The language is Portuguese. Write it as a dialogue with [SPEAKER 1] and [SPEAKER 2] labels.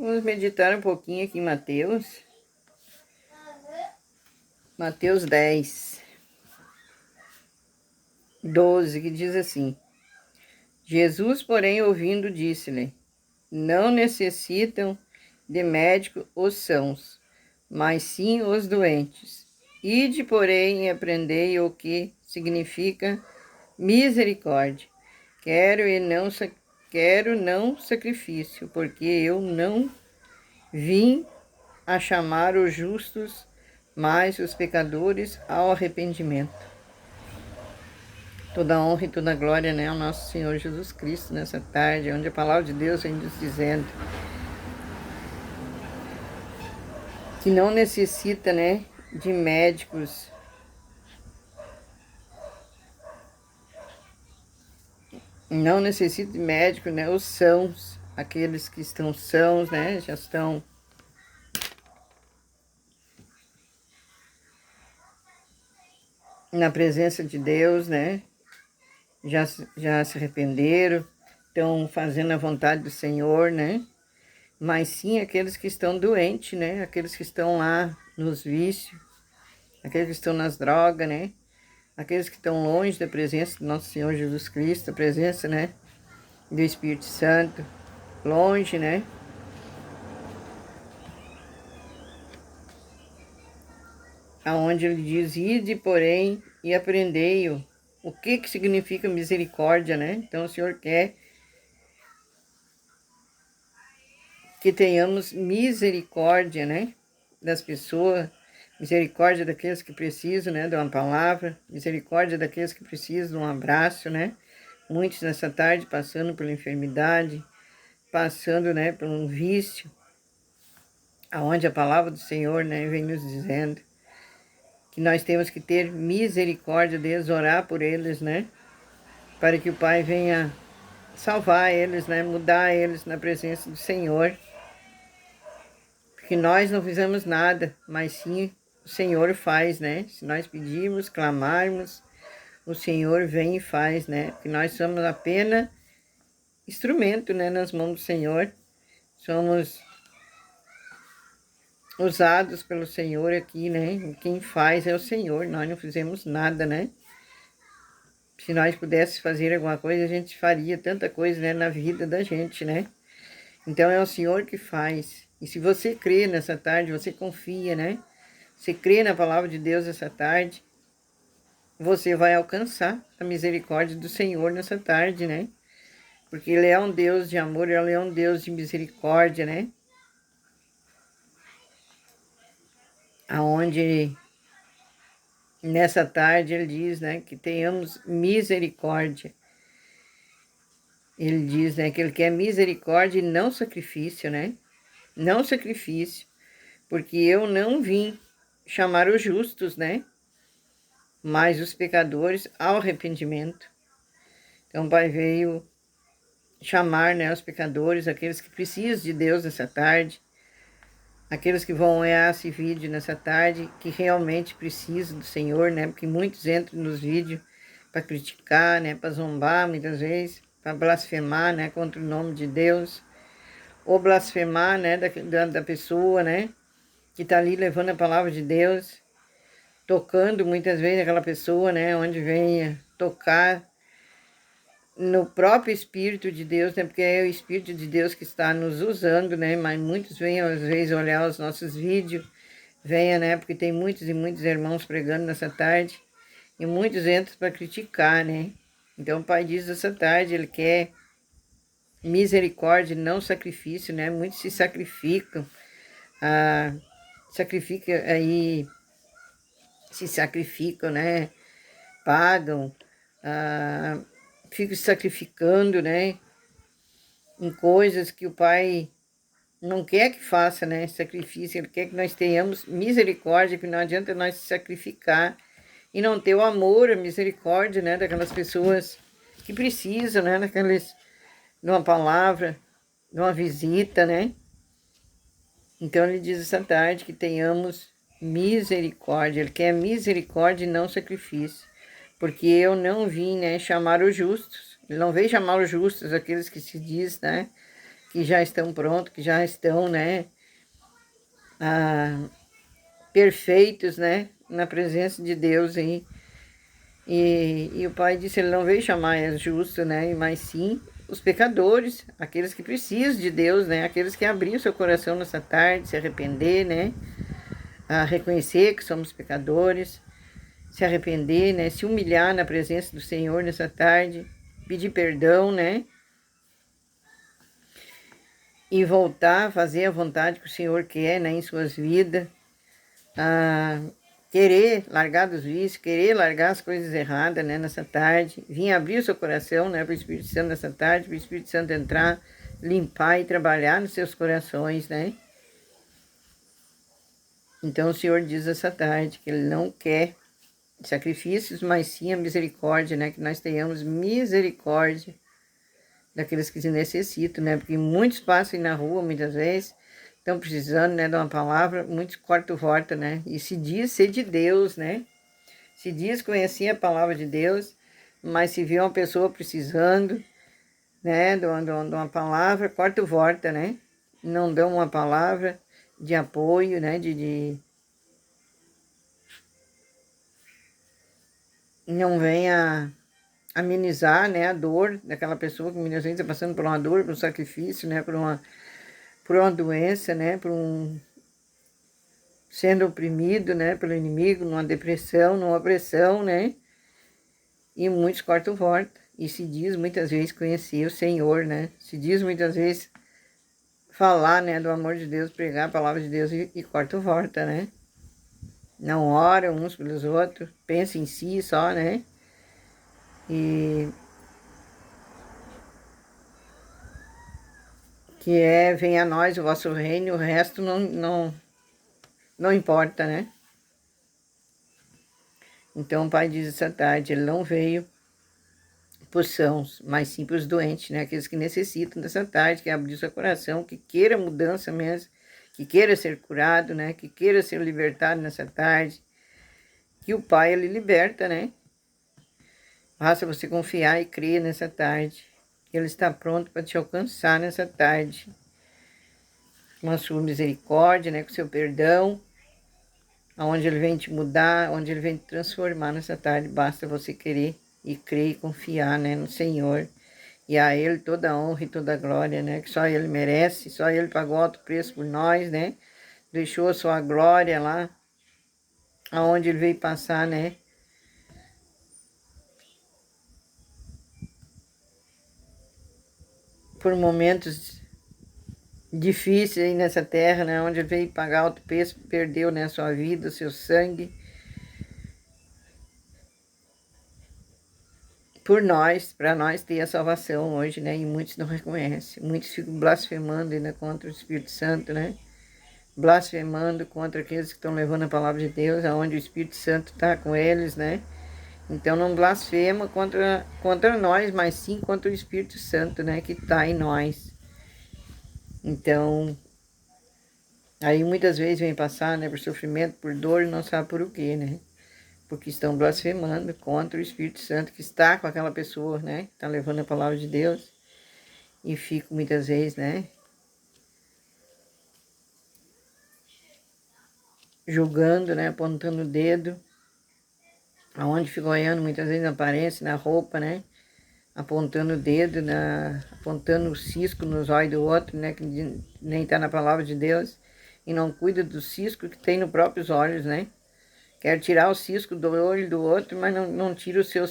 [SPEAKER 1] Vamos meditar um pouquinho aqui em Mateus 10, 12, que diz assim: Jesus, porém, ouvindo, disse-lhe: Não necessitam de médico os sãos, mas sim os doentes. Ide, porém, e aprendei o que significa misericórdia. Quero não sacrifício, porque eu não vim a chamar os justos, mas os pecadores ao arrependimento. Toda honra e toda glória, né, ao nosso Senhor Jesus Cristo nessa tarde, onde a palavra de Deus vem nos dizendo que não necessita, né, de médicos, não necessita de médico, né, os sãos, aqueles que estão sãos, né, já estão na presença de Deus, né, já se arrependeram, estão fazendo a vontade do Senhor, né, mas sim aqueles que estão doentes, né, aqueles que estão lá nos vícios, aqueles que estão nas drogas, né, aqueles que estão longe da presença do nosso Senhor Jesus Cristo, a presença, né, do Espírito Santo, longe, né, aonde ele diz: Ide, porém, e aprendei o que significa misericórdia, né? Então o Senhor quer que tenhamos misericórdia, né, das pessoas, misericórdia daqueles que precisam, né, de uma palavra, misericórdia daqueles que precisam de um abraço, né? Muitos nessa tarde passando pela enfermidade, passando, né, por um vício, aonde a palavra do Senhor, né, vem nos dizendo que nós temos que ter misericórdia deles, orar por eles, né, para que o Pai venha salvar eles, né, mudar eles na presença do Senhor, porque nós não fizemos nada, mas sim o Senhor faz, né, se nós pedirmos, clamarmos, o Senhor vem e faz, né, porque nós somos apenas instrumento, né, nas mãos do Senhor, somos usados pelo Senhor aqui, né? Quem faz é o Senhor, nós não fizemos nada, né? Se nós pudéssemos fazer alguma coisa, a gente faria tanta coisa, né, na vida da gente, né? Então é o Senhor que faz. E se você crê nessa tarde, você confia, né? Você crê na palavra de Deus essa tarde, você vai alcançar a misericórdia do Senhor nessa tarde, né? Porque Ele é um Deus de amor, Ele é um Deus de misericórdia, né? Aonde nessa tarde ele diz, né, que tenhamos misericórdia. Ele diz, né, que ele quer misericórdia e não sacrifício, né? Não sacrifício, porque eu não vim chamar os justos, né? Mas os pecadores ao arrependimento. Então, o Pai veio chamar, né, os pecadores, aqueles que precisam de Deus nessa tarde, aqueles que vão olhar esse vídeo nessa tarde, que realmente precisam do Senhor, né? Porque muitos entram nos vídeos para criticar, né? Para zombar, muitas vezes, para blasfemar, né? Contra o nome de Deus. Ou blasfemar, né? Da pessoa, né? Que está ali levando a palavra de Deus, tocando muitas vezes aquela pessoa, né? Onde venha tocar no próprio Espírito de Deus, né? Porque é o Espírito de Deus que está nos usando, né? Mas muitos vêm, às vezes, olhar os nossos vídeos, venha, né? Porque tem muitos e muitos irmãos pregando nessa tarde, e muitos entram para criticar, né? Então o Pai diz essa tarde, Ele quer misericórdia, não sacrifício, né? Muitos se sacrificam, aí, se sacrificam, né? Pagam, ficam se sacrificando, né? Em coisas que o Pai não quer que faça, né, sacrifício. Ele quer que nós tenhamos misericórdia, que não adianta nós se sacrificar e não ter o amor, a misericórdia, né, daquelas pessoas que precisam, né, de uma palavra, de uma visita, né. Então ele diz essa tarde que tenhamos misericórdia. Ele quer misericórdia e não sacrifício, porque eu não vim, né, chamar os justos. Ele não veio chamar os justos, aqueles que se diz, né, que já estão prontos, que já estão, né, perfeitos, né, na presença de Deus aí. E o Pai disse, ele não veio chamar os justos, né, mas sim os pecadores, aqueles que precisam de Deus, né, aqueles que abriram seu coração nessa tarde, se arrepender, né, a reconhecer que somos pecadores, se arrepender, né, se humilhar na presença do Senhor nessa tarde, pedir perdão, né, e voltar a fazer a vontade que o Senhor quer, né, em suas vidas, a querer largar dos vícios, querer largar as coisas erradas, né, nessa tarde, vir abrir o seu coração, né, para o Espírito Santo nessa tarde, para o Espírito Santo entrar, limpar e trabalhar nos seus corações, né. Então o Senhor diz essa tarde que Ele não quer sacrifícios, mas sim a misericórdia, né, que nós tenhamos misericórdia daqueles que se necessitam, né, porque muitos passam aí na rua, muitas vezes, estão precisando, né, de uma palavra, muitos cortam volta, né, e se diz ser de Deus, né, se diz conhecer a palavra de Deus, mas se vê uma pessoa precisando, né, de uma palavra, corta volta, né, não dão uma palavra de apoio, né, não venha amenizar, né, a dor daquela pessoa que muitas vezes está passando por uma dor, por um sacrifício, né, por uma doença, né, sendo oprimido, né, pelo inimigo, numa depressão, numa opressão, né, e muitos cortam volta, e se diz muitas vezes conhecer o Senhor, né, se diz muitas vezes falar, né, do amor de Deus, pregar a palavra de Deus e cortam volta, né, não oram uns pelos outros, pensam em si só, né, e que venha a nós o vosso reino, o resto não importa, né? Então o Pai diz essa tarde, Ele não veio por sãos, mas sim para os doentes, né? Aqueles que necessitam dessa tarde, que abrir seu coração, que queira mudança mesmo, que queira ser curado, né? Que queira ser libertado nessa tarde, que o Pai, Ele liberta, né? Basta você confiar e crer nessa tarde, que Ele está pronto para te alcançar nessa tarde, com a sua misericórdia, né? Com o seu perdão, aonde Ele vem te mudar, onde Ele vem te transformar nessa tarde, basta você querer e crer e confiar, né, no Senhor. E a Ele toda a honra e toda a glória, né, que só Ele merece, só Ele pagou alto preço por nós, né, deixou a sua glória lá, aonde Ele veio passar, né, por momentos difíceis aí nessa terra, né, onde Ele veio pagar alto preço, perdeu, né, a sua vida, o seu sangue, por nós, para nós ter a salvação hoje, né? E muitos não reconhecem, muitos ficam blasfemando ainda contra o Espírito Santo, né? Blasfemando contra aqueles que estão levando a palavra de Deus, aonde o Espírito Santo está com eles, né? Então não blasfema contra nós, mas sim contra o Espírito Santo, né? Que está em nós. Então, aí muitas vezes vem passar, né? Por sofrimento, por dor, não sabe por o quê, né? Porque estão blasfemando contra o Espírito Santo que está com aquela pessoa, né? Está levando a palavra de Deus e fica muitas vezes, né? Julgando, né? Apontando o dedo, aonde fica olhando, muitas vezes na aparência, na roupa, né? Apontando o dedo, apontando o cisco nos olhos do outro, né? Que nem está na palavra de Deus e não cuida do cisco que tem nos próprios olhos, né? Quer tirar o cisco do olho do outro, mas não tira o seu